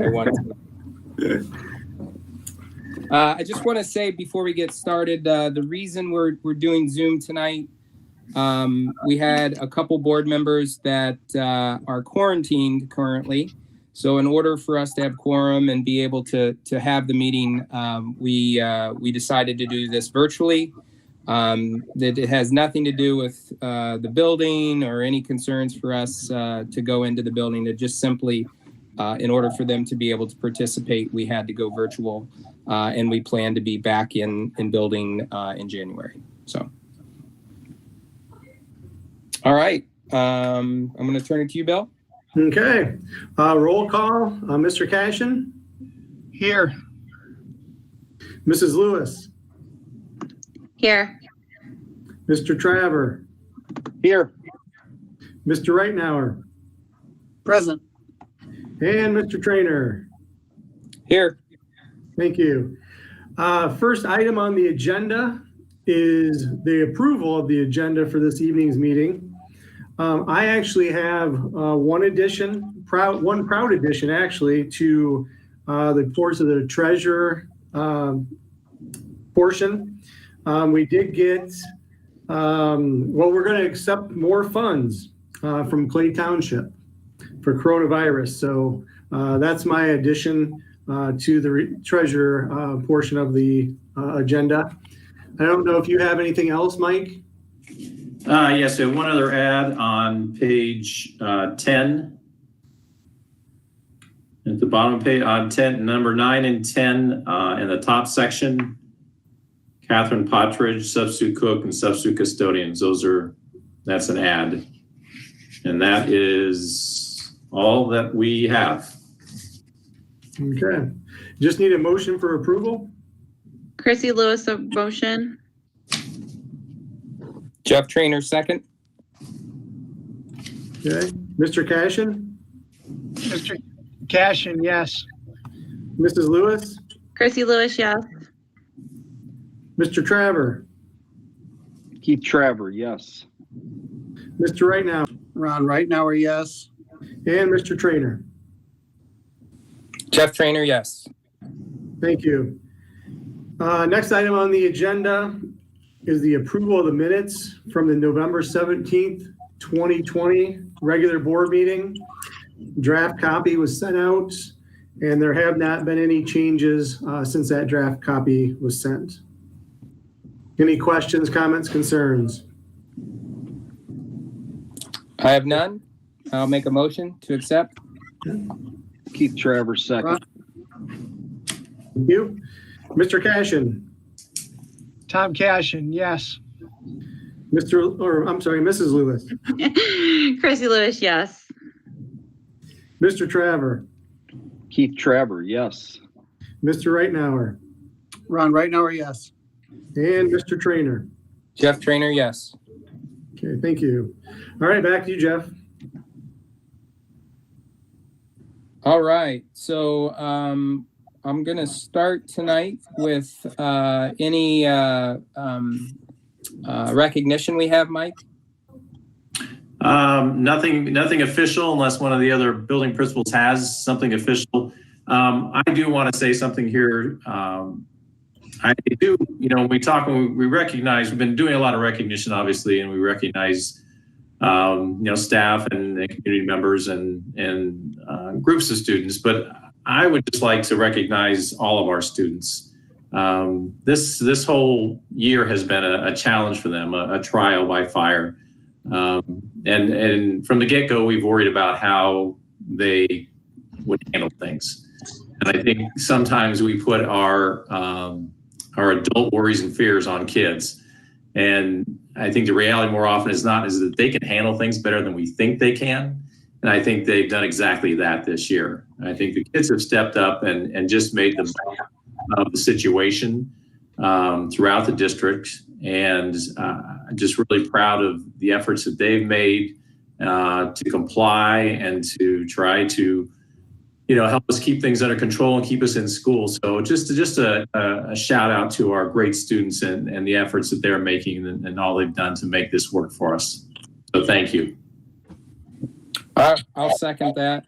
I wanted to. I just want to say before we get started, the reason we're doing Zoom tonight, we had a couple board members that are quarantined currently. So in order for us to have quorum and be able to have the meeting, we decided to do this virtually. That it has nothing to do with the building or any concerns for us to go into the building. It just simply, in order for them to be able to participate, we had to go virtual, and we plan to be back in building in January. So, all right, I'm going to turn it to you, Bill. Okay, roll call. Mr. Cashin? Here. Mrs. Lewis? Here. Mr. Traver? Here. Mr. Reitnauer? Present. And Mr. Trainer? Here. Thank you. First item on the agenda is the approval of the agenda for this evening's meeting. I actually have one proud addition actually to the course of the treasurer portion. We did get, we're going to accept more funds from Clay Township for coronavirus. So that's my addition to the treasurer portion of the agenda. I don't know if you have anything else, Mike? Yes, so one other ad on page 10. At the bottom of page on 10, number 9 and 10 in the top section, Catherine Partridge, substitute cook and substitute custodians. That's an ad. And that is all that we have. Okay. Just need a motion for approval. Chrissy Lewis, a motion. Jeff Trainer, second. Okay. Mr. Cashin? Mr. Cashin, yes. Mrs. Lewis? Chrissy Lewis, yes. Mr. Traver? Keith Traver, yes. Mr. Reitnauer? Ron Reitnauer, yes. And Mr. Trainer? Jeff Trainer, yes. Thank you. Next item on the agenda is the approval of the minutes from the November 17th, 2020 regular board meeting. Draft copy was sent out, and there have not been any changes since that draft copy was sent. Any questions, comments, concerns? I have none. I'll make a motion to accept. Keith Traver, second. Thank you. Mr. Cashin? Tom Cashin, yes. Mrs. Lewis? Chrissy Lewis, yes. Mr. Traver? Keith Traver, yes. Mr. Reitnauer? Ron Reitnauer, yes. And Mr. Trainer? Jeff Trainer, yes. Okay, thank you. All right, back to you, Jeff. All right. So I'm going to start tonight with any recognition we have, Mike. Nothing official unless one of the other building principals has something official. I do want to say something here. I do, when we talk, when we recognize, we've been doing a lot of recognition, obviously, and we recognize, staff and community members and groups of students. But I would just like to recognize all of our students. This whole year has been a challenge for them, a trial by fire. And from the get-go, we've worried about how they would handle things. And I think sometimes we put our adult worries and fears on kids. And I think the reality more often is that they can handle things better than we think they can. And I think they've done exactly that this year. I think the kids have stepped up and just made the best of the situation throughout the district. And I'm just really proud of the efforts that they've made to comply and to try to help us keep things under control and keep us in school. So just a shout out to our great students and the efforts that they're making and all they've done to make this work for us. So thank you. I'll second that.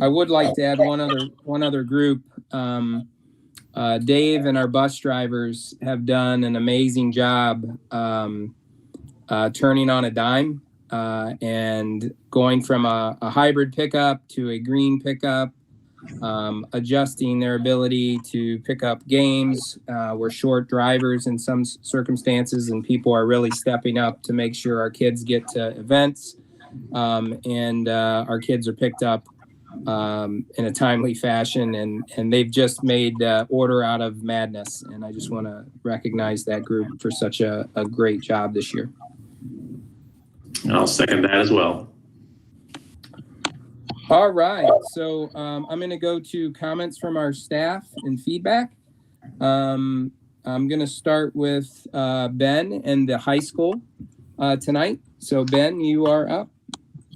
I would like to add one other group. Dave and our bus drivers have done an amazing job turning on a dime and going from a hybrid pickup to a green pickup, adjusting their ability to pick up games. We're short drivers in some circumstances, and people are really stepping up to make sure our kids get to events and our kids are picked up in a timely fashion, and they've just made order out of madness. And I just want to recognize that group for such a great job this year. I'll second that as well. All right, so I'm going to go to comments from our staff and feedback. I'm going to start with Ben and the high school tonight. So Ben, you are up.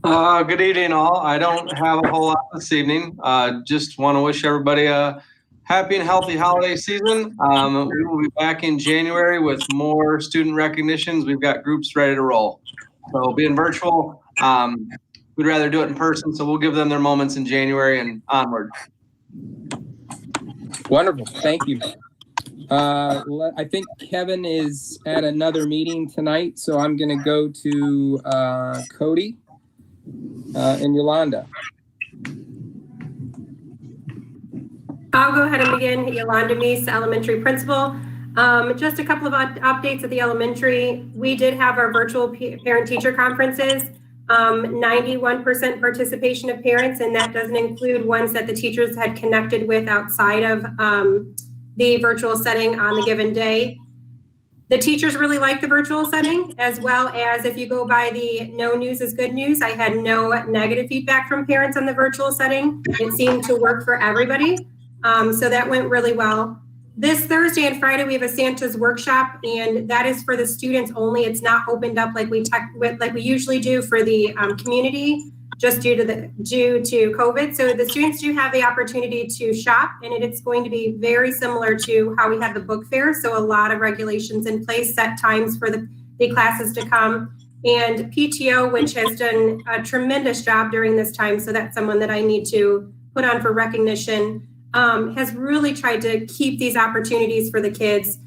Good evening, all. I don't have a whole lot this evening. Just want to wish everybody a happy and healthy holiday season. We will be back in January with more student recognitions. We've got groups ready to roll. So being virtual, we'd rather do it in person. So we'll give them their moments in January and onward. Wonderful. Thank you. I think Kevin is at another meeting tonight, so I'm going to go to Cody and Yolanda. I'll go ahead and begin. Yolanda Meese, elementary principal. Just a couple of updates at the elementary. We did have our virtual parent-teacher conferences. 91% participation of parents, and that doesn't include ones that the teachers had connected with outside of the virtual setting on the given day. The teachers really like the virtual setting, as well as if you go by the no news is good news, I had no negative feedback from parents on the virtual setting. It seemed to work for everybody. So that went really well. This Thursday and Friday, we have a Santa's workshop, and that is for the students only. It's not opened up like we usually do for the community, just due to COVID. So the students do have the opportunity to shop, and it's going to be very similar to how we have the book fair. So a lot of regulations in place, set times for the classes to come, and PTO, which has done a tremendous job during this time. So that's someone that I need to put on for recognition. Has really tried to keep these opportunities for the kids.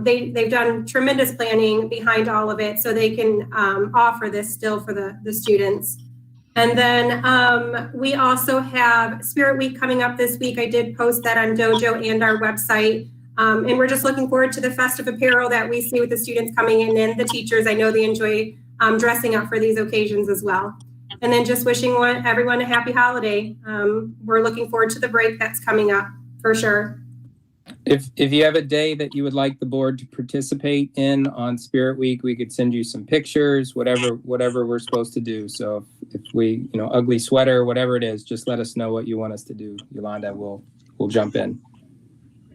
They've done tremendous planning behind all of it so they can offer this still for the students. And then we also have Spirit Week coming up this week. I did post that on Dojo and our website. And we're just looking forward to the festive apparel that we see with the students coming in and the teachers. I know they enjoy dressing up for these occasions as well. And then just wishing everyone a happy holiday. We're looking forward to the break that's coming up for sure. If you have a day that you would like the board to participate in on Spirit Week, we could send you some pictures, whatever we're supposed to do. So if we, ugly sweater, whatever it is, just let us know what you want us to do. Yolanda, we'll jump in.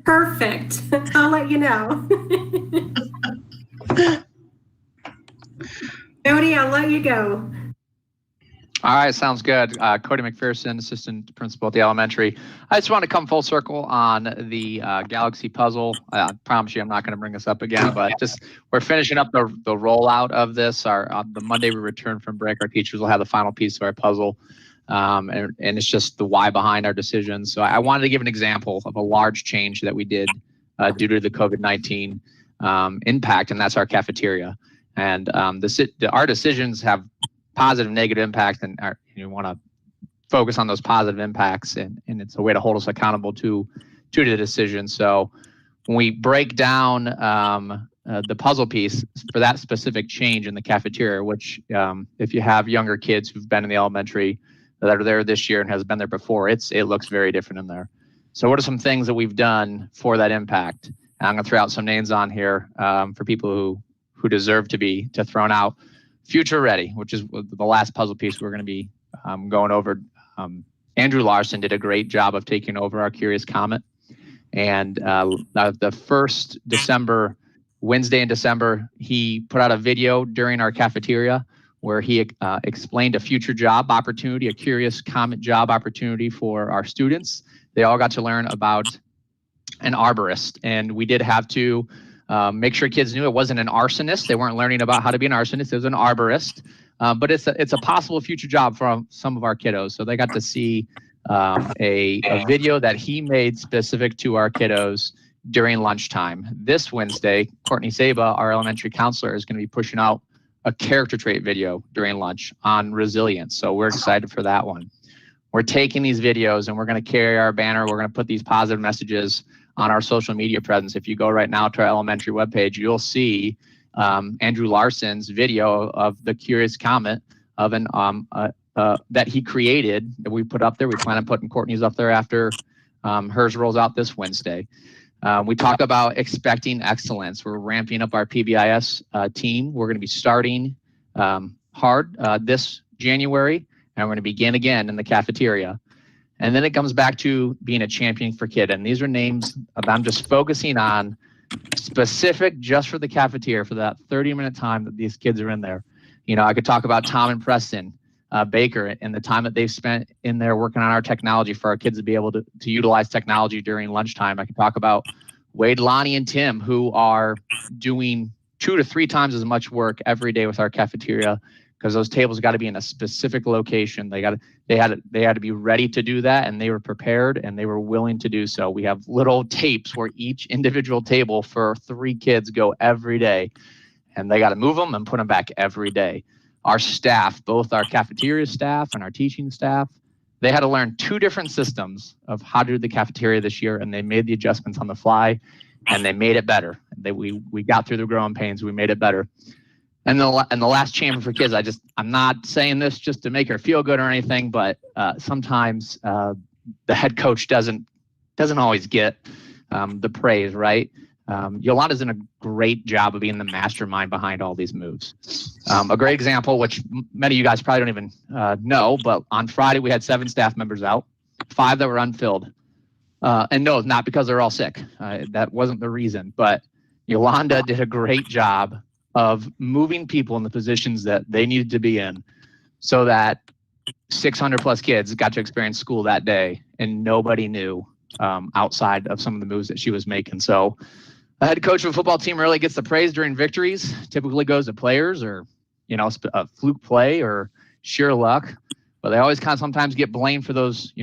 Perfect. I'll let you know. Cody, I'll let you go. All right, sounds good. Cody McPherson, assistant principal at the elementary. I just want to come full circle on the Galaxy puzzle. I promise you I'm not going to bring this up again, but we're finishing up the rollout of this. The Monday we return from break, our teachers will have the final piece of our puzzle. And it's just the why behind our decisions. So I wanted to give an example of a large change that we did due to the COVID-19 impact, and that's our cafeteria. And our decisions have positive, negative impact, and you want to focus on those positive impacts, and it's a way to hold us accountable to the decision. So when we break down the puzzle piece for that specific change in the cafeteria, which if you have younger kids who've been in the elementary that are there this year and has been there before, it looks very different in there. So what are some things that we've done for that impact? And I'm going to throw out some names on here for people who deserve to be thrown out. Future Ready, which is the last puzzle piece we're going to be going over. Andrew Larson did a great job of taking over our Curious Comet. And the first Wednesday in December, he put out a video during our cafeteria where he explained a future job opportunity, a Curious Comet job opportunity for our students. They all got to learn about an arborist, and we did have to make sure kids knew it wasn't an arsonist. They weren't learning about how to be an arsonist. It was an arborist. But it's a possible future job for some of our kiddos. So they got to see a video that he made specific to our kiddos during lunchtime. This Wednesday, Courtney Saba, our elementary counselor, is going to be pushing out a character trait video during lunch on resilience. So we're excited for that one. We're taking these videos and we're going to carry our banner. We're going to put these positive messages on our social media presence. If you go right now to our elementary webpage, you'll see Andrew Larson's video of the curious comment of an that he created that we put up there. We plan on putting Courtney's up there after hers rolls out this Wednesday. We talk about expecting excellence. We're ramping up our PBIS team. We're going to be starting hard this January, and we're going to begin again in the cafeteria. And then it comes back to being a champion for kid. And these are names I'm just focusing on specific just for the cafeteria for that 30-minute time that these kids are in there. You know, I could talk about Tom and Preston Baker and the time that they've spent in there working on our technology for our kids to be able to utilize technology during lunchtime. I can talk about Wade, Lonnie, and Tim, who are doing 2 to 3 times as much work every day with our cafeteria because those tables got to be in a specific location. They had to be ready to do that, and they were prepared and they were willing to do so. We have little tapes where each individual table for 3 kids go every day, and they got to move them and put them back every day. Our staff, both our cafeteria staff and our teaching staff, they had to learn 2 different systems of how to do the cafeteria this year, and they made the adjustments on the fly, and they made it better. We got through the growing pains. We made it better. And the last chamber for kids, I'm not saying this just to make her feel good or anything, but sometimes the head coach doesn't always get the praise, right? Yolanda's done a great job of being the mastermind behind all these moves. A great example, which many of you guys probably don't even know, but on Friday we had 7 staff members out, 5 that were unfilled. And no, not because they're all sick. That wasn't the reason, but Yolanda did a great job of moving people in the positions that they needed to be in so that 600 plus kids got to experience school that day and nobody knew outside of some of the moves that she was making. So the head coach of a football team really gets the praise during victories, typically goes to players or, a fluke play or sheer luck, but they always kind of sometimes get blamed for those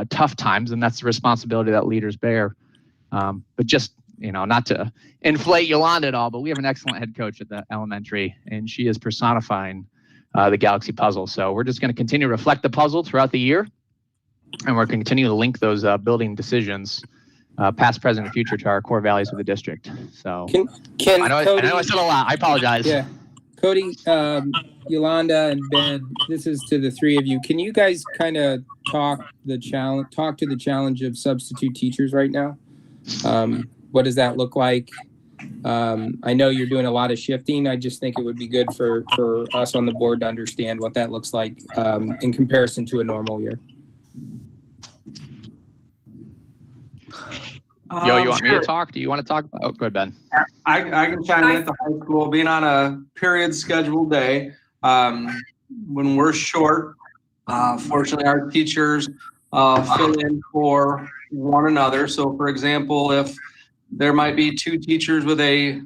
tough times. And that's the responsibility that leaders bear. But just, not to inflate Yolanda at all, but we have an excellent head coach at the elementary, and she is personifying the Galaxy puzzle. So we're just going to continue to reflect the puzzle throughout the year, and we're going to continue to link those building decisions, past, present, and future, to our core values of the district. So I know I said a lot. I apologize. Yeah, Cody, Yolanda, and Ben, this is to the 3 of you. Can you guys kind of talk to the challenge of substitute teachers right now? What does that look like? I know you're doing a lot of shifting. I just think it would be good for us on the board to understand what that looks like in comparison to a normal year. Yo, you want me to talk? Do you want to talk? Oh, go ahead, Ben. I can chime in at the high school. Being on a period scheduled day, when we're short, fortunately our teachers fill in for one another. So for example, if there might be 2 teachers with a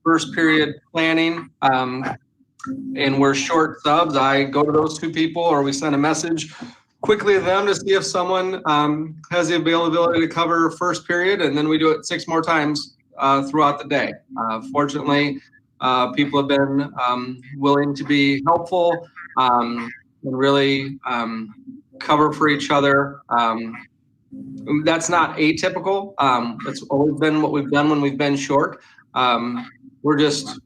first period planning and we're short subs, I go to those 2 people, or we send a message quickly to them to see if someone has the availability to cover first period, and then we do it 6 more times throughout the day. Fortunately, people have been willing to be helpful and really cover for each other. That's not atypical. It's always been what we've done when we've been short. We're just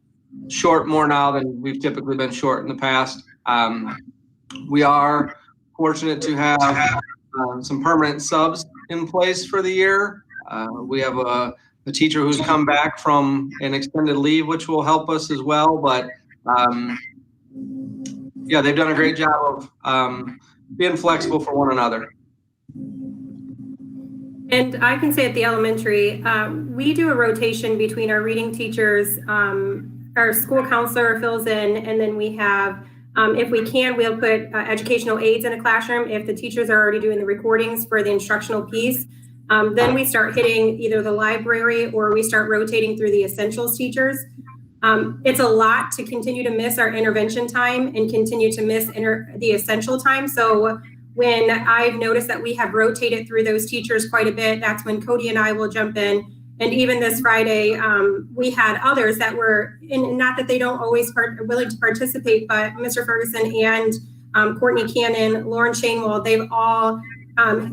short more now than we've typically been short in the past. We are fortunate to have some permanent subs in place for the year. We have a teacher who's come back from an extended leave, which will help us as well. But yeah, they've done a great job of being flexible for one another. And I can say at the elementary, we do a rotation between our reading teachers, our school counselor fills in, and then we have, if we can, we'll put educational aides in a classroom. If the teachers are already doing the recordings for the instructional piece, then we start hitting either the library or we start rotating through the essentials teachers. It's a lot to continue to miss our intervention time and continue to miss the essential time. So when I've noticed that we have rotated through those teachers quite a bit, that's when Cody and I will jump in. And even this Friday, we had others that were, and not that they don't always willing to participate, but Mr. Ferguson and Courtney Cannon, Lauren Shanewell, they've all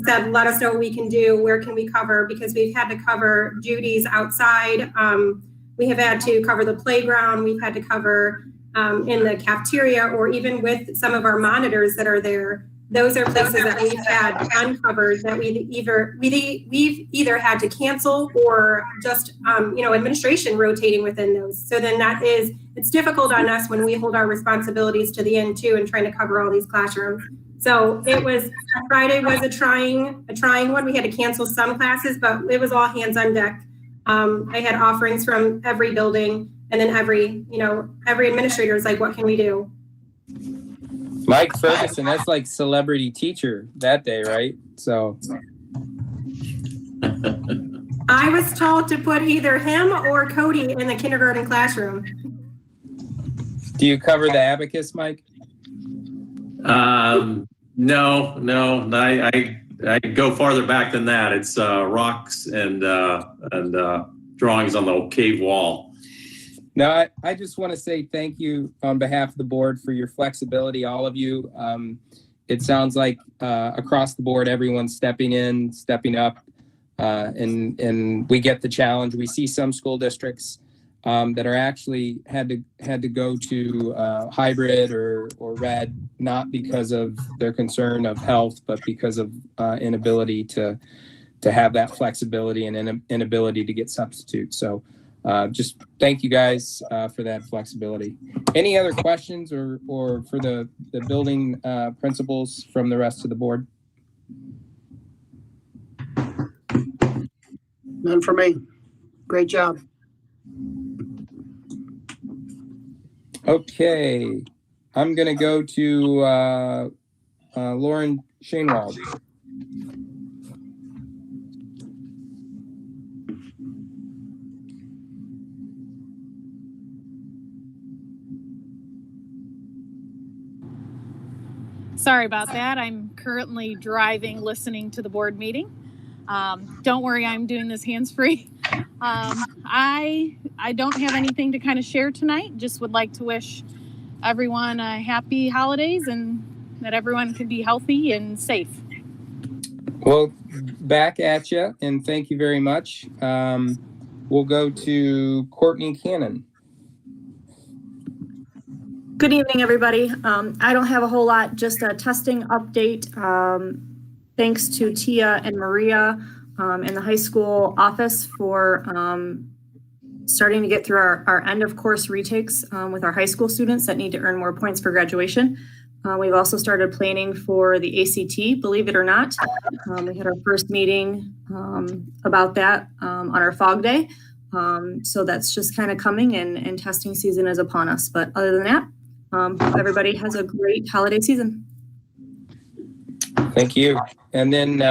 said, let us know what we can do, where can we cover, because we've had to cover duties outside. We have had to cover the playground, we've had to cover in the cafeteria, or even with some of our monitors that are there. Those are places that we've had uncovered that we've either had to cancel or just administration rotating within those. So then it's difficult on us when we hold our responsibilities to the end too and trying to cover all these classrooms. So Friday was a trying one. We had to cancel some classes, but it was all hands on deck. I had offerings from every building, and then every administrator is like, what can we do? Mike Ferguson, that's like celebrity teacher that day, right? So I was told to put either him or Cody in the kindergarten classroom. do you cover the abacus, Mike? No. I go farther back than that. It's rocks and drawings on the cave wall. No, I just want to say thank you on behalf of the board for your flexibility, all of you. It sounds like across the board, everyone's stepping in, stepping up, and we get the challenge. We see some school districts that are actually had to go to hybrid or red, not because of their concern of health, but because of inability to have that flexibility and inability to get substitutes. So just thank you guys for that flexibility. Any other questions or for the building principals from the rest of the board? None for me. Great job. Okay, I'm gonna go to Lauren Shanewald. Sorry about that. I'm currently driving, listening to the board meeting. Don't worry, I'm doing this hands-free. I don't have anything to kind of share tonight. Just would like to wish everyone a happy holidays and that everyone can be healthy and safe. Well, back at you, and thank you very much. We'll go to Courtney Cannon. Good evening, everybody. I don't have a whole lot, just a testing update. Thanks to Tia and Maria in the high school office for starting to get through our end of course retakes with our high school students that need to earn more points for graduation. We've also started planning for the ACT, believe it or not. We had our first meeting about that on our fog day. So that's just kind of coming, and testing season is upon us. But other than that, hope everybody has a great holiday season. Thank you. And then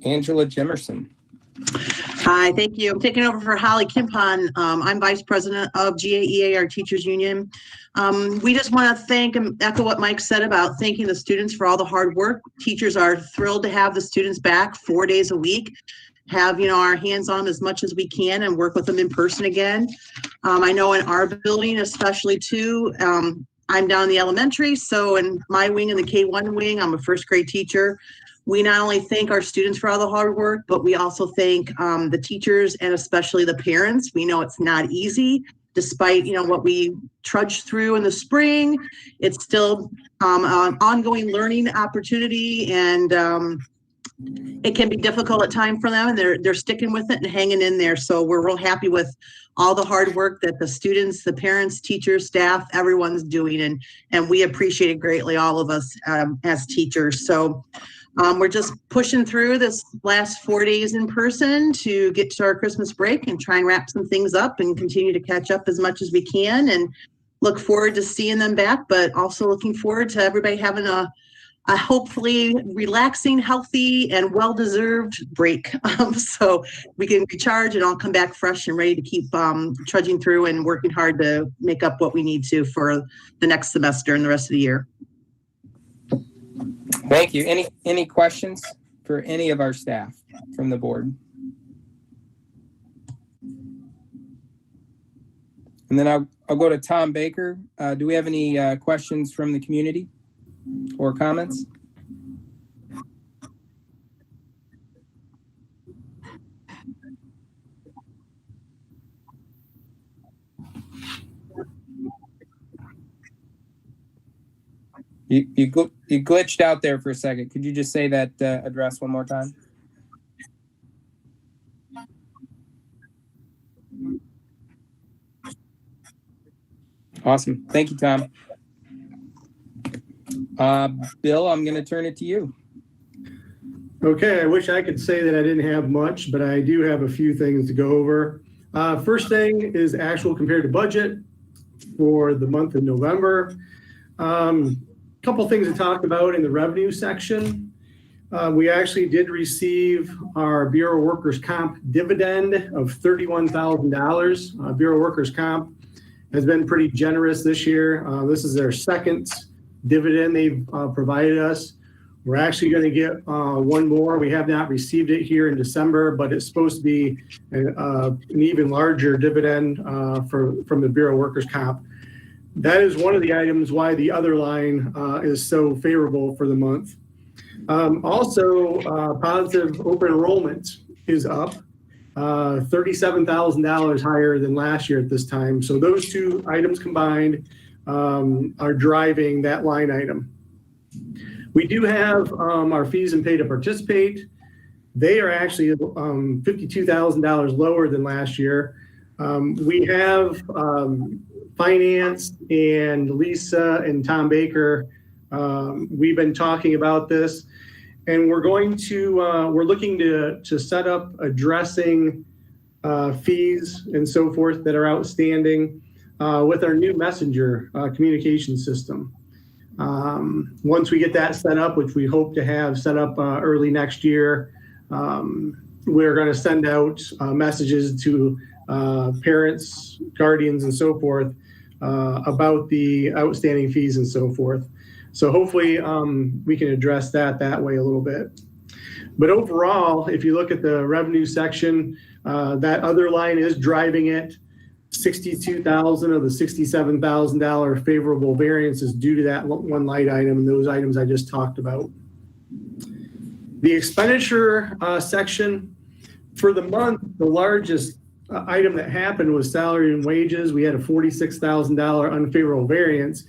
Angela Jimerson. Hi, thank you. I'm taking over for Holly Kimpon. I'm Vice President of GAEA, our teachers union. We just want to thank and echo what Mike said about thanking the students for all the hard work. Teachers are thrilled to have the students back 4 days a week, have our hands on them as much as we can and work with them in person again. I know in our building, especially too, I'm down in the elementary, so in my wing, in the K1 wing, I'm a first grade teacher. We not only thank our students for all the hard work, but we also thank the teachers and especially the parents. We know it's not easy, despite what we trudged through in the spring. It's still an ongoing learning opportunity, and it can be difficult at times for them, and they're sticking with it and hanging in there. So we're real happy with all the hard work that the students, the parents, teachers, staff, everyone's doing, and we appreciate it greatly, all of us as teachers. So we're just pushing through this last 4 days in person to get to our Christmas break and try and wrap some things up and continue to catch up as much as we can, and look forward to seeing them back, but also looking forward to everybody having a hopefully relaxing, healthy, and well-deserved break, so we can recharge and all come back fresh and ready to keep trudging through and working hard to make up what we need to for the next semester and the rest of the year. Thank you. Any questions for any of our staff from the board? And then I'll go to Tom Baker. Do we have any questions from the community or comments? You glitched out there for a second. Could you just say that address one more time? Awesome. Thank you, Tom. Bill, I'm going to turn it to you. Okay, I wish I could say that I didn't have much, but I do have a few things to go over. First thing is actual compared to budget for the month of November. Couple things to talk about in the revenue section. We actually did receive our Bureau Workers Comp dividend of $31,000. Bureau Workers Comp has been pretty generous this year. This is their second dividend they've provided us. We're actually going to get one more. We have not received it here in December, but it's supposed to be an even larger dividend from the Bureau Workers Comp. That is one of the items why the other line is so favorable for the month. Also, positive open enrollment is up, $37,000 higher than last year at this time. So those two items combined are driving that line item. We do have our fees and pay to participate. They are actually $52,000 lower than last year. We have finance and Lisa and Tom Baker. We've been talking about this, and we're looking to set up addressing fees and so forth that are outstanding with our new messenger communication system. Once we get that set up, which we hope to have set up early next year, we're going to send out messages to parents, guardians, and so forth about the outstanding fees and so forth. So hopefully we can address that way a little bit. But overall, if you look at the revenue section, that other line is driving it. $62,000 of the $67,000 favorable variance is due to that one line item and those items I just talked about. The expenditure section for the month, the largest item that happened was salary and wages. We had a $46,000 unfavorable variance.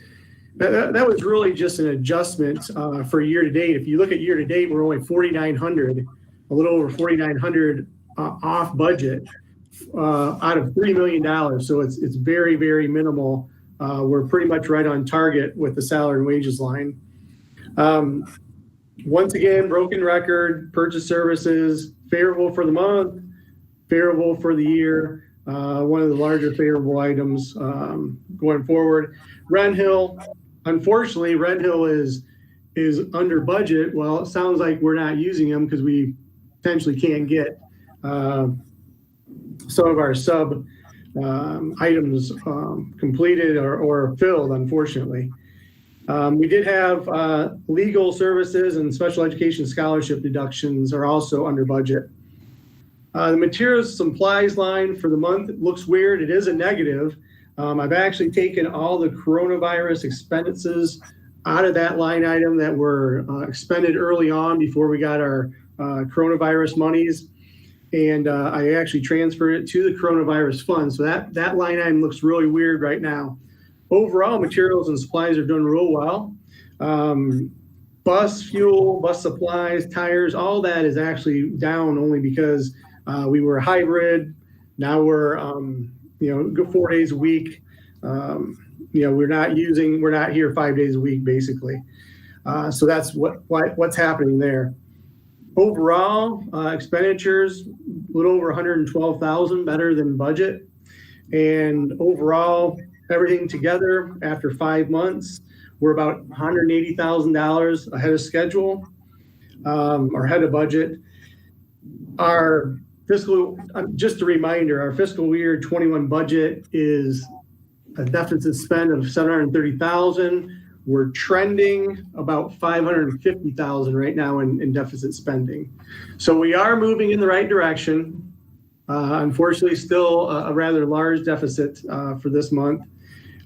That was really just an adjustment for year to date. If you look at year to date, we're only $4,900, a little over $4,900 off budget out of $3 million. So it's very, very minimal. We're pretty much right on target with the salary and wages line. Once again, broken record, purchase services, favorable for the month, favorable for the year. One of the larger favorable items going forward. Ren Hill, unfortunately, Ren Hill is under budget. Well, it sounds like we're not using them because we potentially can't get some of our sub items completed or filled, unfortunately. We did have legal services and special education scholarship deductions are also under budget. The materials supplies line for the month looks weird. It is a negative. I've actually taken all the coronavirus expenses out of that line item that were expended early on before we got our coronavirus monies. And I actually transferred it to the coronavirus fund. So that line item looks really weird right now. Overall, materials and supplies are doing real well. Bus fuel, bus supplies, tires, all that is actually down only because we were hybrid. Now we're, 4 days a week. We're not here 5 days a week, basically. So that's what's happening there. Overall, expenditures, a little over 112,000, better than budget. And overall, everything together after 5 months, we're about $180,000 ahead of schedule, or ahead of budget. Our just a reminder, our fiscal year 21 budget is a deficit spend of $730,000. We're trending about 550,000 right now in deficit spending. So we are moving in the right direction. Unfortunately, still a rather large deficit for this month,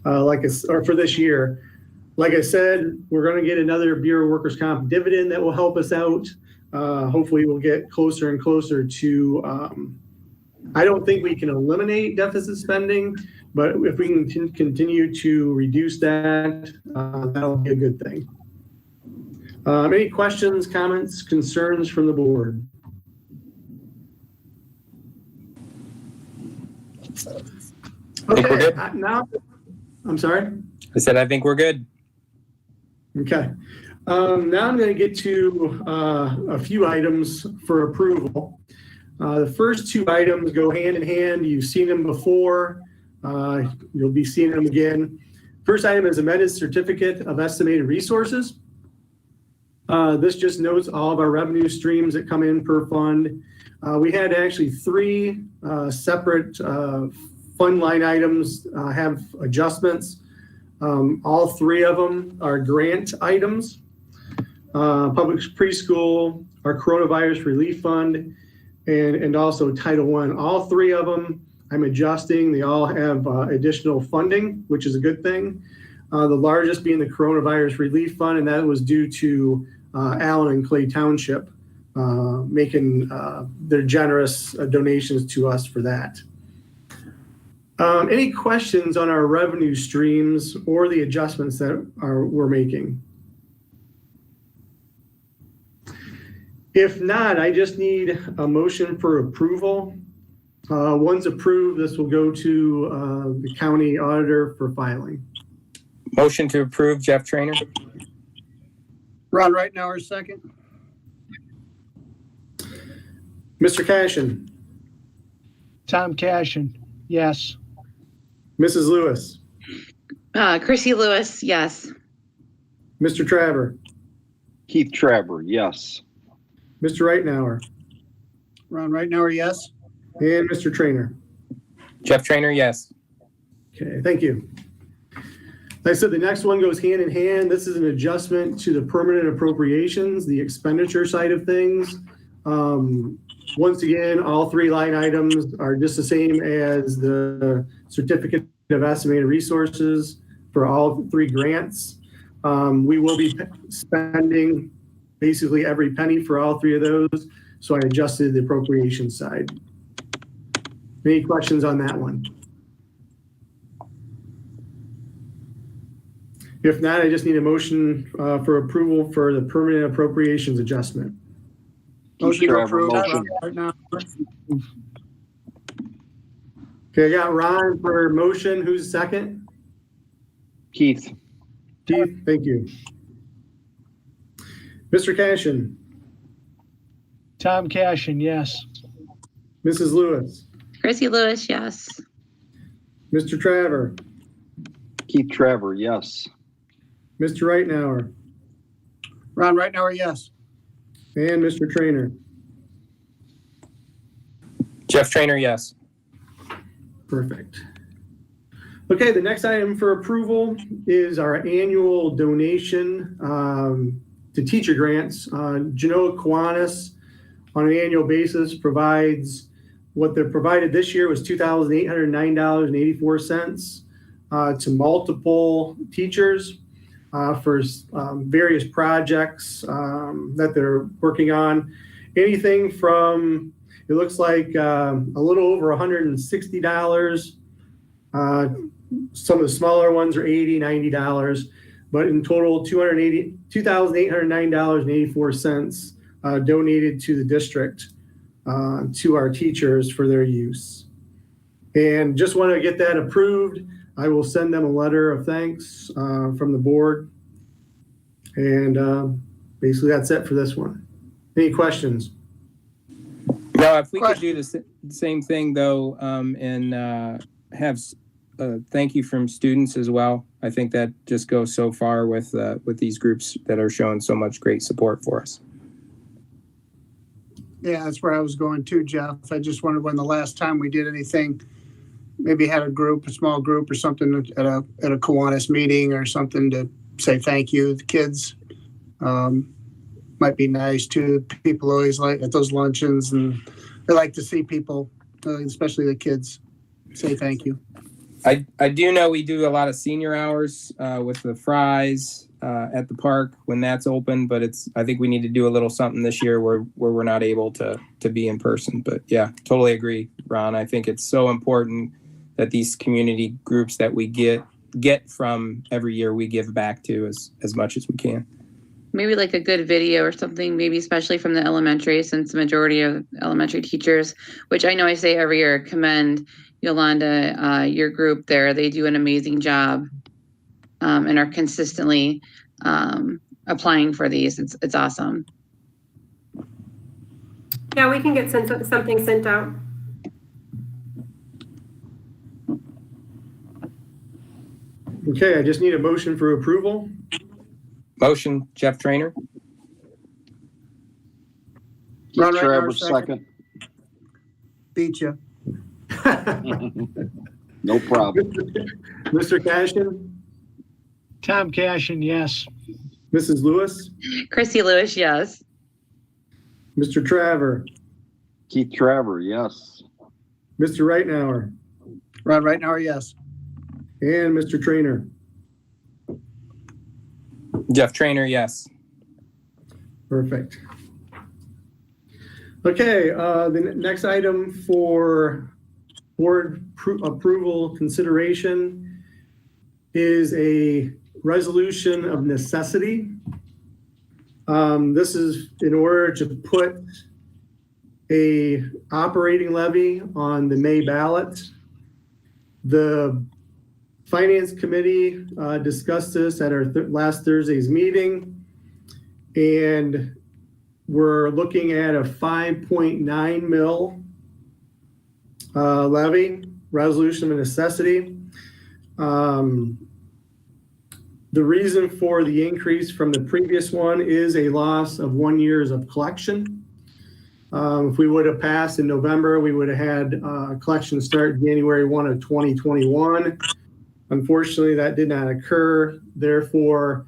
or for this year. Like I said, we're going to get another Bureau of Workers' Comp dividend that will help us out. Hopefully, we'll get closer and closer to. I don't think we can eliminate deficit spending, but if we can continue to reduce that, that'll be a good thing. Any questions, comments, concerns from the board? Okay, now, I'm sorry? I said, I think we're good. Okay. Now I'm going to get to a few items for approval. The first two items go hand in hand. You've seen them before. You'll be seeing them again. First item is amended certificate of estimated resources. This just notes all of our revenue streams that come in per fund. We had actually three separate fund line items have adjustments. All three of them are grant items. Public preschool, our coronavirus relief fund, and also Title I. All three of them I'm adjusting. They all have additional funding, which is a good thing. The largest being the coronavirus relief fund, and that was due to Allen and Clay Township making their generous donations to us for that. Any questions on our revenue streams or the adjustments that we're making? If not, I just need a motion for approval. Once approved, this will go to the county auditor for filing. Motion to approve, Jeff Trainer. Ron Reitnauer, second. Mr. Cashin. Tom Cashin, yes. Mrs. Lewis. Chrissy Lewis, yes. Mr. Traver. Keith Traver, yes. Mr. Reitnauer. Ron Reitnauer, yes. And Mr. Trainer. Jeff Trainer, yes. Okay, thank you. Like I said, the next one goes hand in hand. This is an adjustment to the permanent appropriations, the expenditure side of things. Once again, all three line items are just the same as the certificate of estimated resources for all three grants. We will be spending basically every penny for all three of those. So I adjusted the appropriation side. Any questions on that one? If not, I just need a motion for approval for the permanent appropriations adjustment. Motion to Traver, approve. motion. Right now. Okay, I got Ron for motion. Who's second? Keith. Keith, thank you. Mr. Cashin. Tom Cashin, yes. Mrs. Lewis. Chrissy Lewis, yes. Mr. Traver. Keith Traver, yes. Mr. Reitnauer. Ron Reitnauer, yes. And Mr. Trainer. Jeff Trainer, yes. Perfect. Okay, the next item for approval is our annual donation to teacher grants. Genoa Kiwanis on an annual basis provides, what they're provided this year was $2,809.84 to multiple teachers for various projects that they're working on. Anything from, it looks like a little over $160. Some of the smaller ones are $80, $90, but in total, $2,809.84 donated to the district to our teachers for their use. And just want to get that approved. I will send them a letter of thanks from the board. And basically that's it for this one. Any questions? No, if we could do the same thing though, and have thank you from students as well. I think that just goes so far with these groups that are showing so much great support for us. Yeah, that's where I was going too, Jeff. I just wondered when the last time we did anything, maybe had a small group or something at a Kiwanis meeting or something to say thank you. The kids might be nice too. People always like at those luncheons, and they like to see people, especially the kids, say thank you. I do know we do a lot of senior hours with the fries at the park when that's open, but I think we need to do a little something this year where we're not able to be in person. But yeah, totally agree, Ron. I think it's so important that these community groups that we get from every year we give back to as much as we can. Maybe like a good video or something, maybe especially from the elementary, since the majority of elementary teachers, which I know I say every year, commend Yolanda, your group there. They do an amazing job and are consistently applying for these. It's awesome. Yeah, we can get something sent out. Okay, I just need a motion for approval. Motion, Jeff Trainer. Keith Ron Reitner, Travers, second. Beat you. No problem. Mr. Cashin, Tom Cashin, yes. Mrs. Lewis, Chrissy Lewis, yes. Mr. Traver, Keith Traver, yes. Mr. Reitnauer, Ron Reitner, yes. and Mr. Trainer. Jeff Trainer, yes. Perfect. Okay, the next item for board approval consideration is a resolution of necessity. This is in order to put a operating levy on the May ballot. The Finance Committee discussed this at our last Thursday's meeting, and we're looking at a 5.9 mil levy, resolution of necessity. The reason for the increase from the previous one is a loss of 1 year of collection. If we would have passed in November, we would have had collection start January 1 of 2021. Unfortunately, that did not occur. Therefore,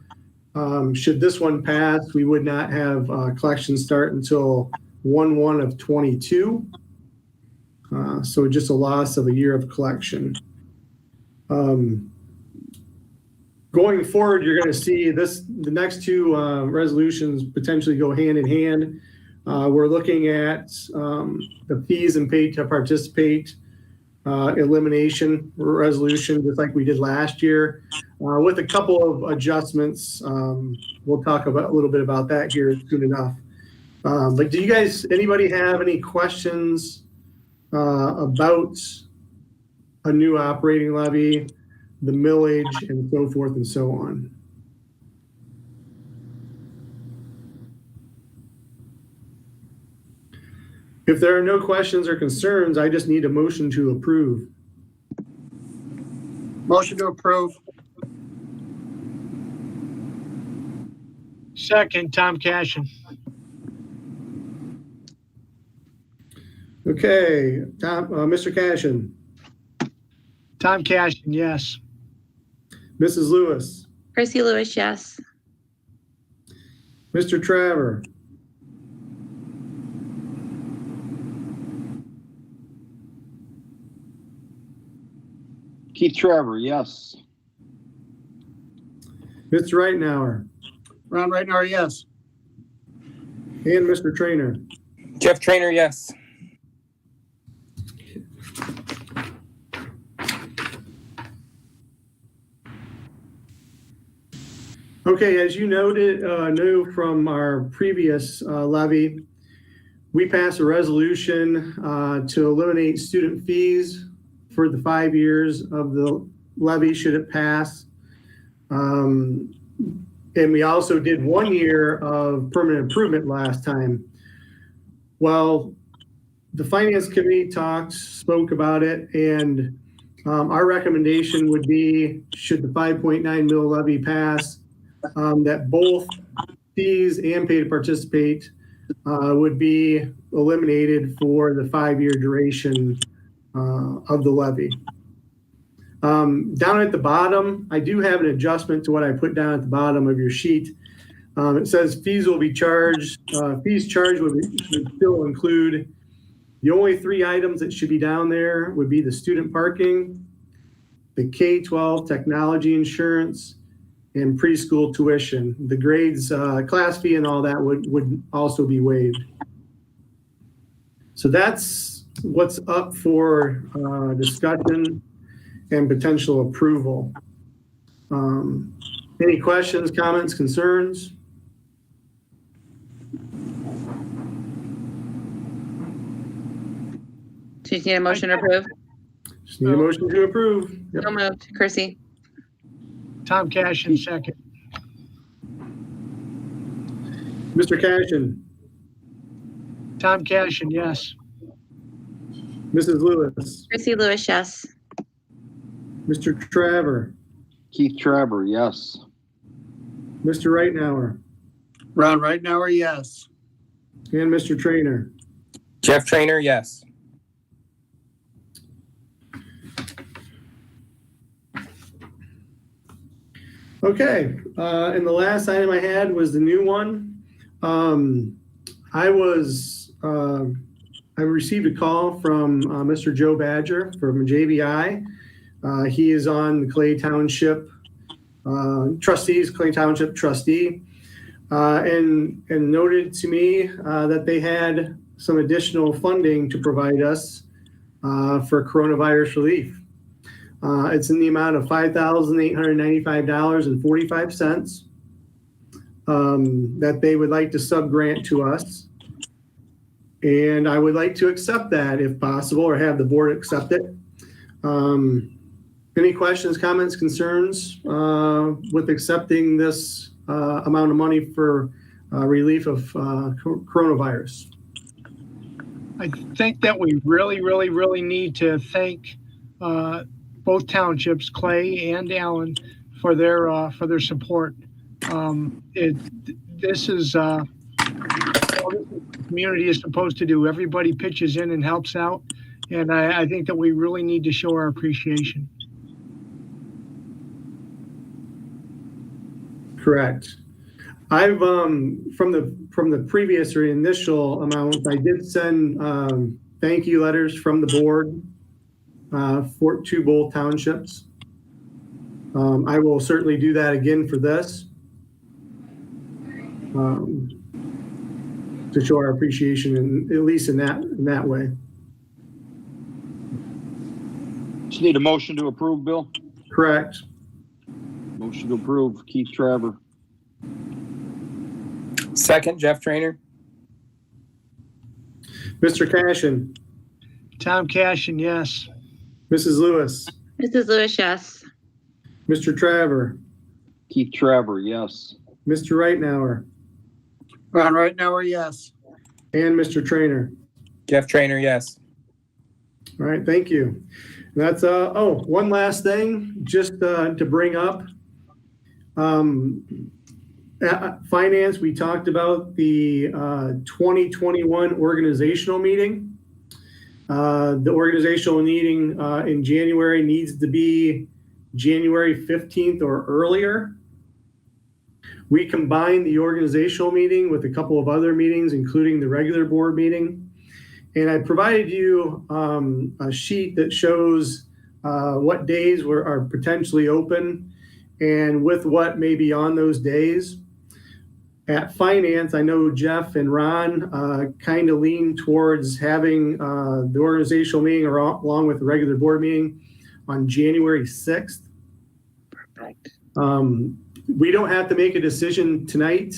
should this one pass, we would not have collection start until 1/1 of 22. So just a loss of a year of collection. Going forward, you're going to see the next two resolutions potentially go hand in hand. We're looking at the fees and paid to participate elimination resolution, just like we did last year, with a couple of adjustments. We'll talk about a little bit about that here soon enough. But do you guys, anybody have any questions about a new operating levy, the millage, and so forth and so on? If there are no questions or concerns, I just need a motion to approve. Motion to approve. Second, Tom Cashin. Okay, Mr. Cashin, Tom Cashin, yes. Mrs. Lewis, Chrissy Lewis, yes. Mr. Traver, Keith Traver, yes. Mr. Reitnauer, Ron Reitner, yes. and Mr. Trainer. Jeff Trainer, yes. Okay, as you knew from our previous levy, we passed a resolution to eliminate student fees for the 5 years of the levy should it pass. And we also did 1 year of permanent improvement last time. Well, the Finance Committee spoke about it, and our recommendation would be, should the 5.9 mil levy pass, that both fees and pay to participate would be eliminated for the 5 year duration of the levy. Down at the bottom, I do have an adjustment to what I put down at the bottom of your sheet. It says fees will be charged. Fees charged would still include, the only 3 items that should be down there would be the student parking, the K-12 technology insurance, and preschool tuition. The grades, class fee and all that would also be waived. So that's what's up for discussion and potential approval. Any questions, comments, concerns? Do you need a motion to approve? Just need a motion to approve. Yep. So moved. Chrissy. Tom Cashin, second. Mr. Cashin, Tom Cashin, yes. Mrs. Lewis, Chrissy Lewis, yes. Mr. Traver, Keith Trevor, yes. Mr. Reitnauer, Ron Reitnauer, yes. and Mr. Trainer. Jeff Trainer, yes. Okay, and the last item I had was the new one. I received a call from Mr. Joe Badger from JBI. He is on the Clay Township trustees, Clay Township trustee, and noted to me that they had some additional funding to provide us for coronavirus relief. It's in the amount of $5,895.45 that they would like to sub-grant to us. And I would like to accept that if possible, or have the board accept it. Any questions, comments, concerns with accepting this amount of money for relief of coronavirus? I think that we really need to thank both townships, Clay and Allen, for their support. This is all the community is supposed to do. Everybody pitches in and helps out, and I think that we really need to show our appreciation. Correct. I've from the previous or initial amount, I did send thank you letters from the board to both townships. I will certainly do that again for this to show our appreciation, and at least in that way. Just need a motion to approve, Bill. Correct. Motion to approve, Keith Trevor. Second, Jeff Trainer. Mr. Cashin, Tom Cashin, yes. Mrs. Lewis, Mrs. Lewis, yes. Mr. Traver, Keith Trevor, yes. Mr. Reitnauer, Ron Reitnauer, yes. and Mr. Trainer. Jeff Trainer, yes. All right, thank you. That's one last thing just to bring up. At finance, we talked about the 2021 organizational meeting. The organizational meeting in January needs to be January 15th or earlier. We combined the organizational meeting with a couple of other meetings, including the regular board meeting. And I provided you a sheet that shows what days are potentially open and with what may be on those days. At finance, I know Jeff and Ron kind of lean towards having the organizational meeting along with the regular board meeting on January 6th. Perfect. We don't have to make a decision tonight.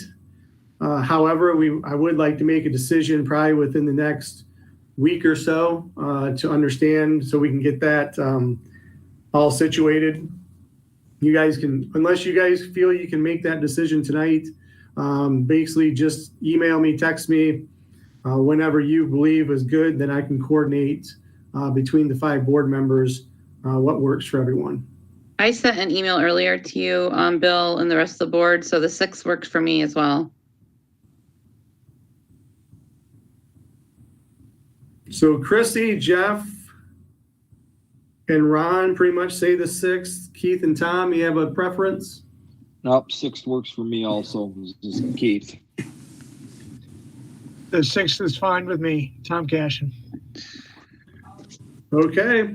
However, I would like to make a decision probably within the next week or so to understand, so we can get that all situated. You guys can, unless you guys feel you can make that decision tonight, basically just email me, text me whenever you believe is good, then I can coordinate between the 5 board members what works for everyone. I sent an email earlier to you, Bill, and the rest of the board, so the 6th works for me as well. So Chrissy, Jeff, and Ron pretty much say the 6th. Keith and Tom, you have a preference? Nope, 6th works for me also. This is Keith. The 6th is fine with me. Tom Cashin. Okay.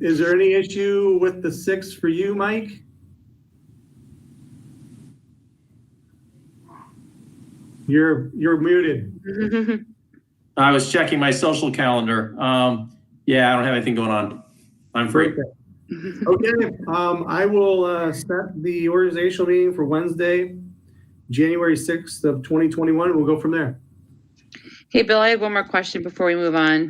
Is there any issue with the 6th for you, Mike? You're muted. I was checking my social calendar. Yeah, I don't have anything going on. I'm free. Okay. I will set the organizational meeting for Wednesday, January 6th of 2021. We'll go from there. Hey, Bill, I have one more question before we move on.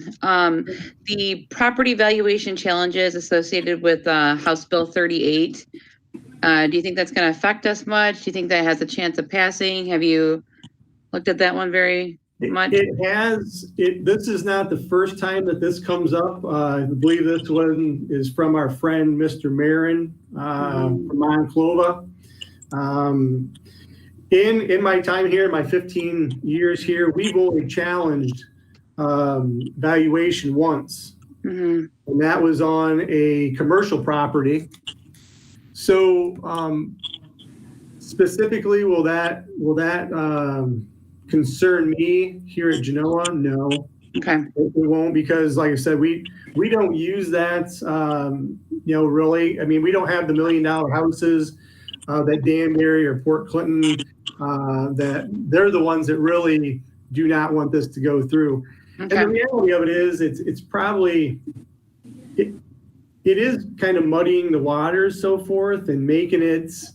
The property valuation challenges associated with House Bill 38, do you think that's going to affect us much? Do you think that has a chance of passing? Have you looked at that one very much? It has. This is not the first time that this comes up. I believe this one is from our friend, Mr. Marin from Monclova. In my time here, my 15 years here, we've only challenged valuation once, and that was on a commercial property. So specifically, will that concern me here at Genoa? No. Okay. It won't, because like I said, we don't use that, really. I mean, we don't have the $1 million houses that Danbury or Port Clinton, that they're the ones that really do not want this to go through. Okay. And the reality of it is it's probably, it is kind of muddying the waters, so forth, and making it's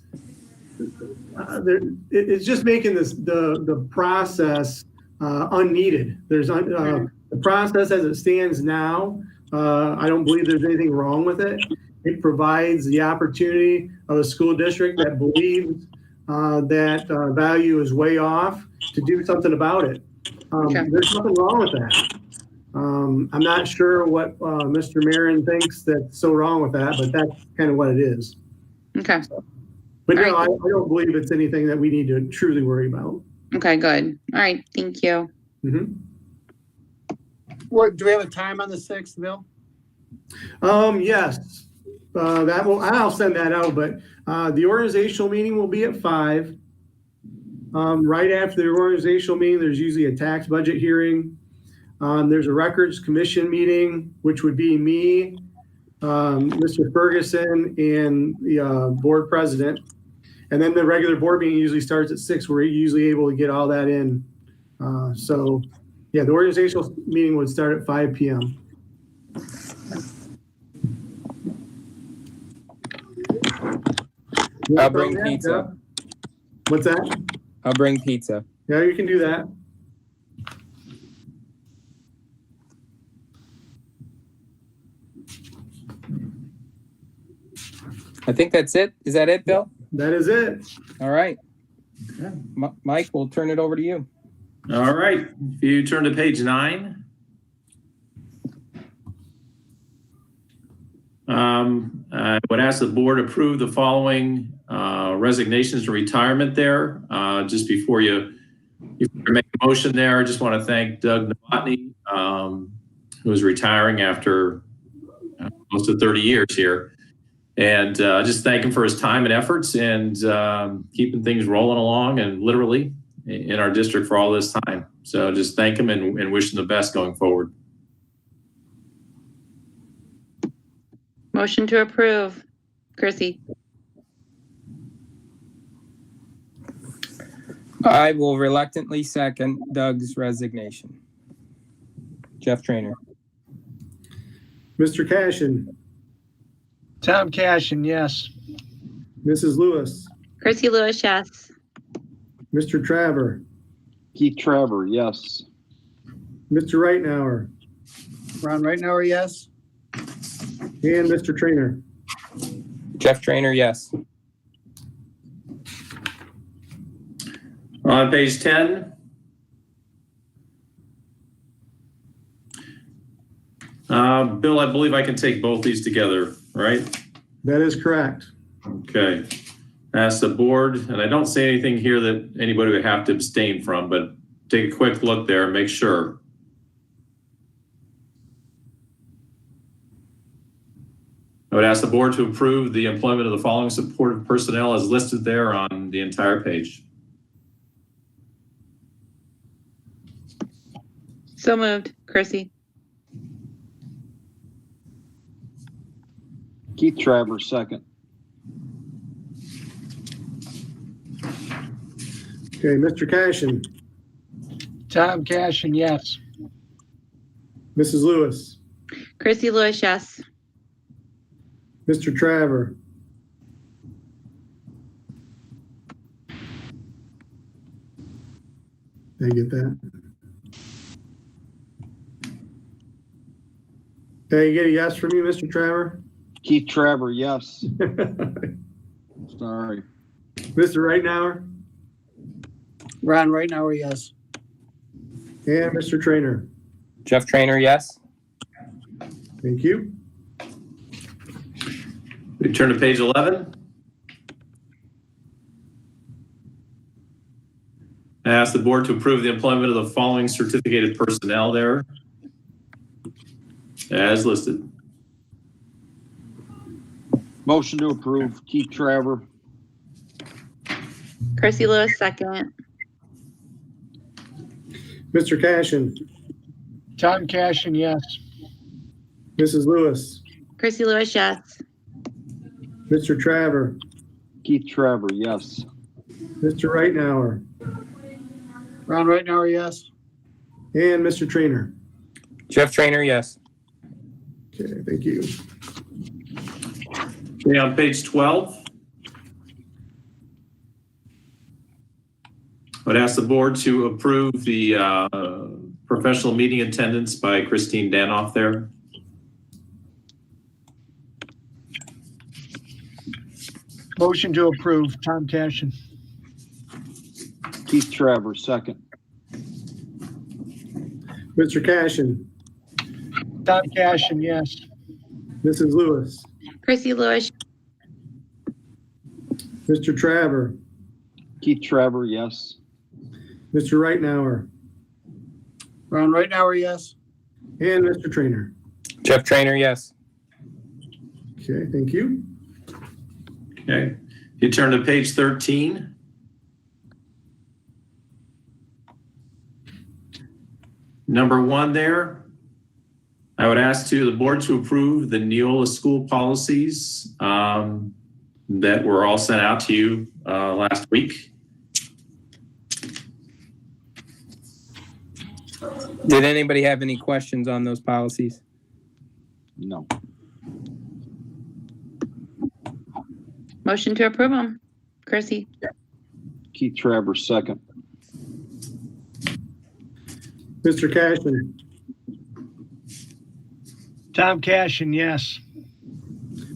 just making the process unneeded. There's the process as it stands now. I don't believe there's anything wrong with it. It provides the opportunity of a school district that believes that value is way off to do something about it. There's nothing wrong with that. I'm not sure what Mr. Marin thinks that's so wrong with that, but that's kind of what it is. Okay. But no, I don't believe it's anything that we need to truly worry about. Okay, good. All right, thank you. What, do we have a time on the 6th, Bill? Yes. I'll send that out, but the organizational meeting will be at 5. Right after the organizational meeting, there's usually a tax budget hearing. There's a records commission meeting, which would be me, Mr. Ferguson, and the board president. And then the regular board meeting usually starts at 6. We're usually able to get all that in. So yeah, the organizational meeting would start at 5 p.m. I'll bring pizza. What's that? I'll bring pizza. Yeah, you can do that. I think that's it. Is that it, Bill? That is it. All right. Mike, we'll turn it over to you. All right. If you turn to page 9. I would ask the board approve the following resignations to retirement there. Just before you make a motion there, I just want to thank Doug Novotny, who is retiring after close to 30 years here. And just thank him for his time and efforts and keeping things rolling along and literally in our district for all this time. So just thank him and wish him the best going forward. Motion to approve. Chrissy. I will reluctantly second Doug's resignation. Jeff Trainer. Mr. Cashin. Tom Cashin, yes. Mrs. Lewis. Chrissy Lewis, yes. Mr. Traver. Keith Traver, yes. Mr. Reitnauer. Ron Reitnauer, yes. And Mr. Trainer. Jeff Trainer, yes. On page 10. Bill, I believe I can take both these together, right? That is correct. Okay. Ask the board, and I don't say anything here that anybody would have to abstain from, but take a quick look there and make sure. I would ask the board to approve the employment of the following supportive personnel as listed there on the entire page. So moved. Chrissy. Keith Travers, second. Okay, Mr. Cashin, Tom Cashin, yes. Mrs. Lewis, Chrissy Lewis, yes. Mr. Traver. Did I get that? Did I get a yes from you, Mr. Traver? Keith Travers, yes. Sorry. Mr. Reitnauer Ron Reitnauer, yes. and Mr. Trainer. Jeff Trainer, yes. Thank you. We turn to page 11. I ask the board to approve the employment of the following certificated personnel there as listed. Motion to approve. Keith Travers. Chrissy Lewis, second. Mr. Cashin, Tom Cashin, yes. Mrs. Lewis, Chrissy Lewis, yes. Mr. Traver, Keith Travers, yes. Mr. Reitnauer, Ron Reitnauer, yes. and Mr. Trainer. Jeff Trainer, yes. Okay, thank you. Okay, on page 12, I would ask the board to approve the professional meeting attendance by Christine Danoff there. Motion to approve, Tom Cashin. Keith Travers, second. Mr. Cashin, Tom Cashin, yes. Mrs. Lewis, Chrissy Lewis, Mr. Traver, Keith Travers, yes. Mr. Reitnauer, Ron Reitnauer, yes. and Mr. Trainer. Jeff Trainer, yes. Okay, thank you. Okay, you turn to page 13. Number 1 there, I would ask the board to approve the Neola school policies that were all sent out to you last week. Did anybody have any questions on those policies? No. motion to approve them. Chrissy. Keith Travers, second. Mr. Cashin, Tom Cashin, yes.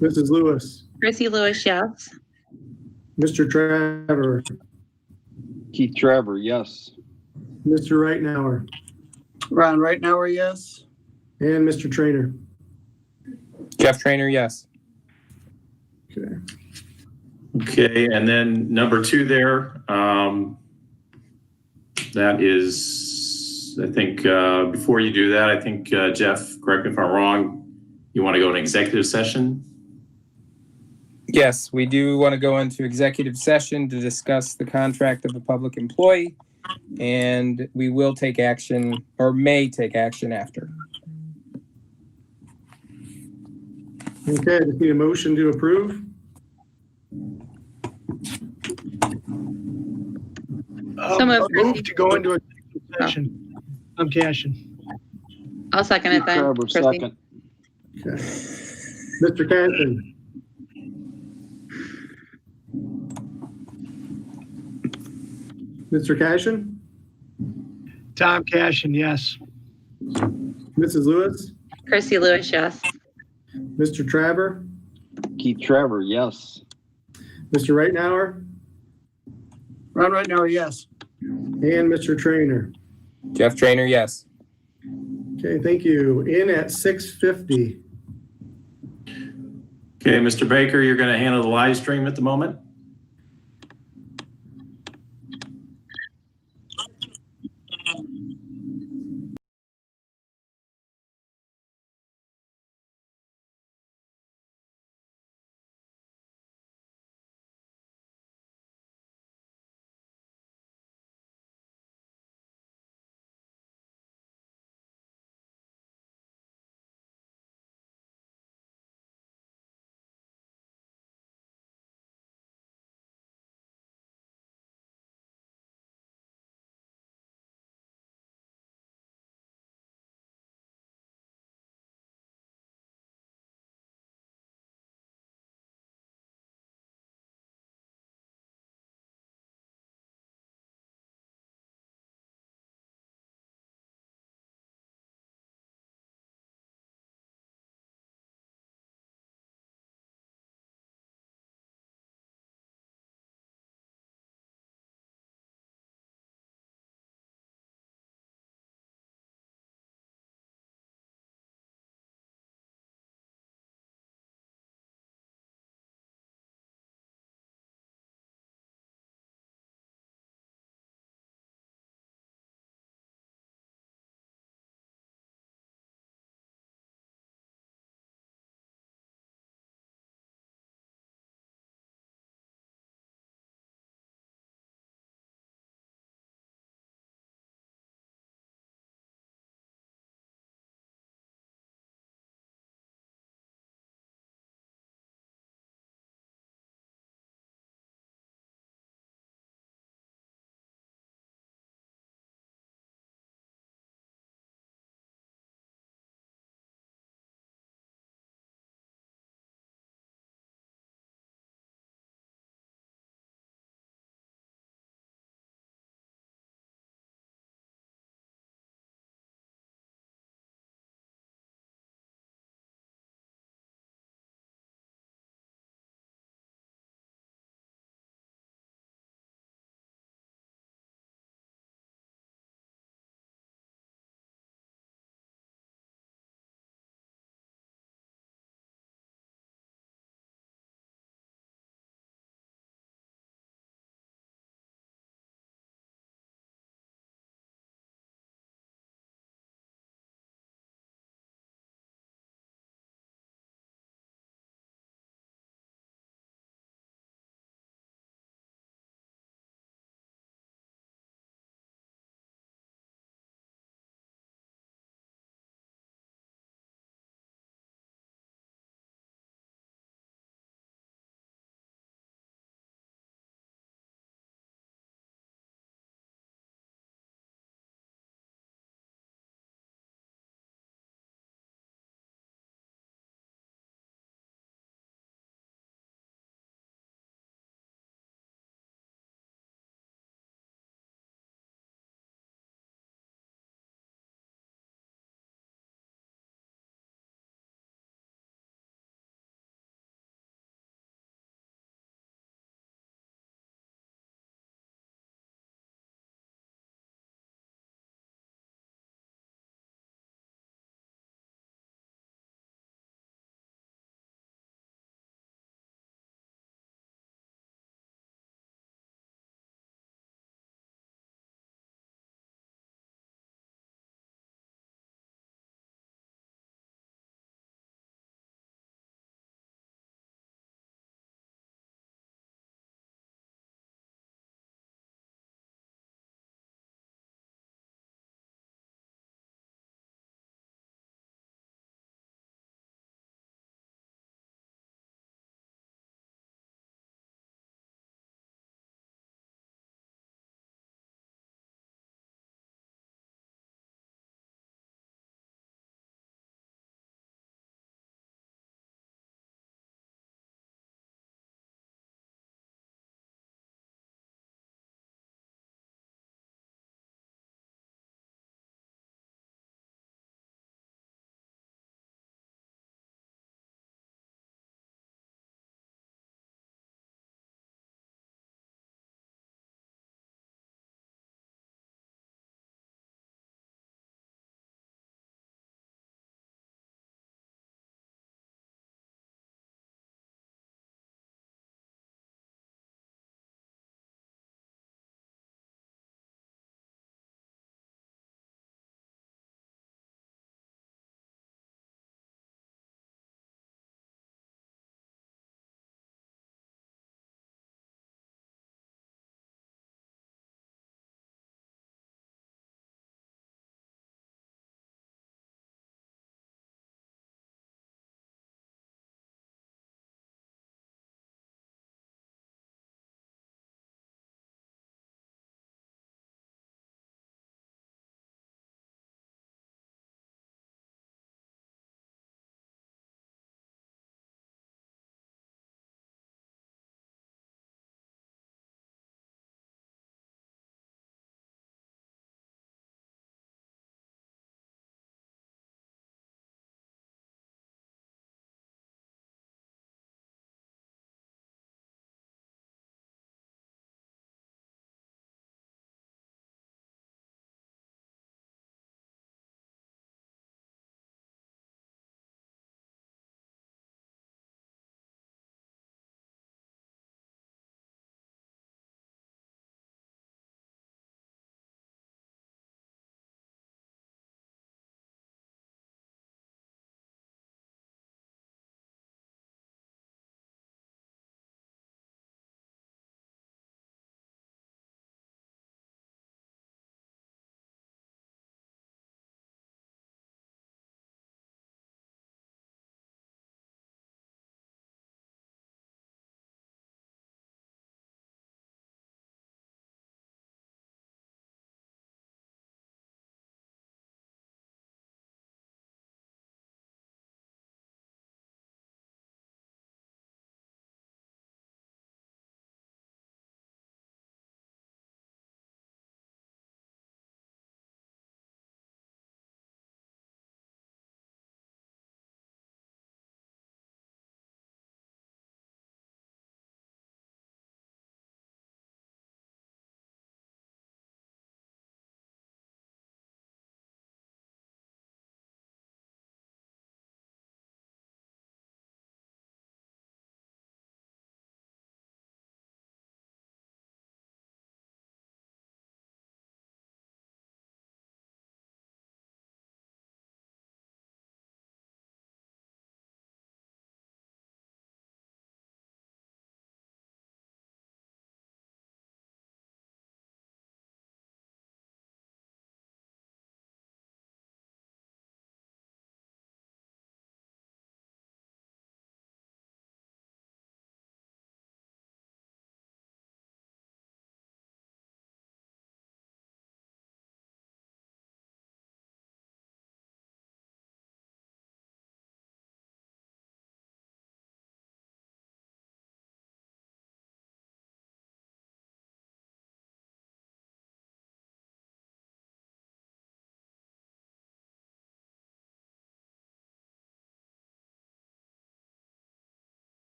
Mrs. Lewis, Chrissy Lewis, yes. Mr. Traver, Keith Travers, yes. Mr. Reitnauer, Ron Reitnauer, yes. and Mr. Trainer. Jeff Trainer, yes. Okay. Okay, and then number 2 there, that is, I think, before you do that, I think, Jeff, correct me if I'm wrong, you want to go in executive session? Yes, we do want to go into executive session to discuss the contract of a public employee, and we will take action or may take action after. Okay, I just need a motion to approve. Some of Move to go into a session. Tom Cashin. I'll second it Keith then. Travers, Chrissy. second. Okay. Mr. Cashin, Mr. Cashin, Tom Cashin, yes. Mrs. Lewis, Chrissy Lewis, yes. Mr. Traver, Keith Travers, yes. Mr. Reitnauer, Ron Reitnauer, yes. and Mr. Trainer. Jeff Trainer, yes. Okay, thank you. In at 6:50. Okay, Mr. Baker, you're going to handle the live stream at the moment?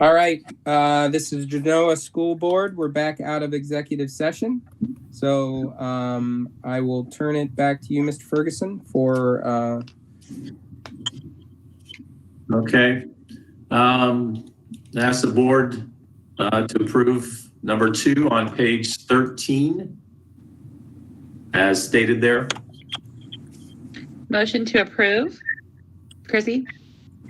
All right, this is Genoa School Board. We're back out of executive session. So I will turn it back to you, Mr. Ferguson, for... Okay. Ask the board to approve number 2 on page 13, as stated there. Motion to approve. Chrissy?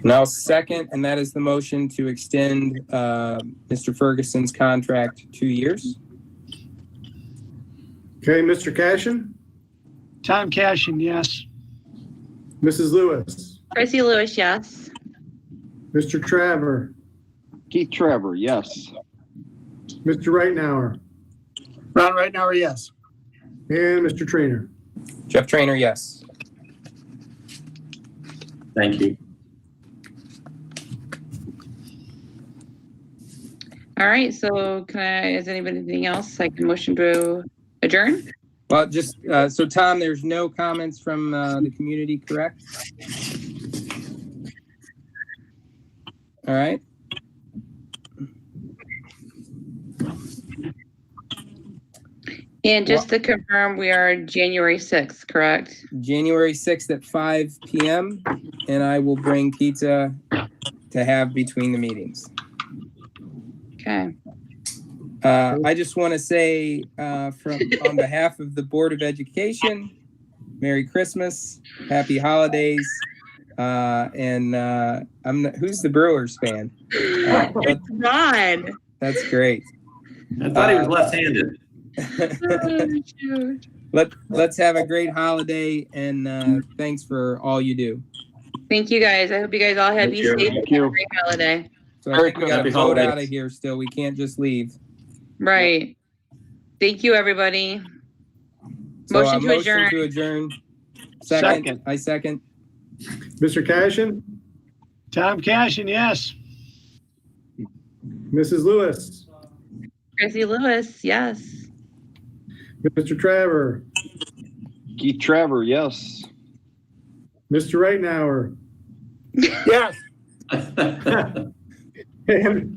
Now second, and that is the motion to extend Mr. Ferguson's contract 2 years. Okay, Mr. Cashin, Tom Cashin, yes. Mrs. Lewis, Chrissy Lewis, yes. Mr. Traver, Keith Trevor, yes. Mr. Reitnauer, Ron Reitnauer, yes. and Mr. Trainer. Jeff Trainer, yes. Thank you. All right, so is anybody anything else? I can motion to adjourn? Well, just, so Tom, there's no comments from the community, correct? All right. And just to confirm, we are January 6th, correct? January 6th at 5 p.m. And I will bring pizza to have between the meetings. Okay. I just want to say on behalf of the Board of Education, Merry Christmas, Happy Holidays, and who's the Brewers fan? Ron. That's great. I thought he was left-handed. Let's have a great holiday, and thanks for all you do. Thank you guys. I hope you guys all have Thank be you. safe Thank and you. have a great holiday. So I think we got to Happy vote holidays. out of here still. We can't just leave. Right. Thank you, everybody. So, Motion to adjourn. Motion to adjourn. Second. Second. I second. Mr. Cashin, Tom Cashin, yes. Mrs. Lewis, Chrissy Lewis, yes. Mr. Traver, Keith Trevor, yes. Mr. Reitnauer, Yes. and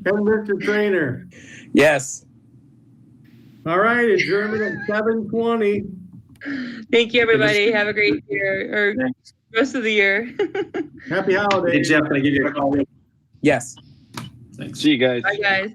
Mr. Trainer. Yes. All right, adjournment at 7:20. Thank you, everybody. Have a great year or Thanks. rest of the year. Happy Hey, holidays. Jeff, can I give you a call? Yes. Thanks. See you guys. Bye, guys.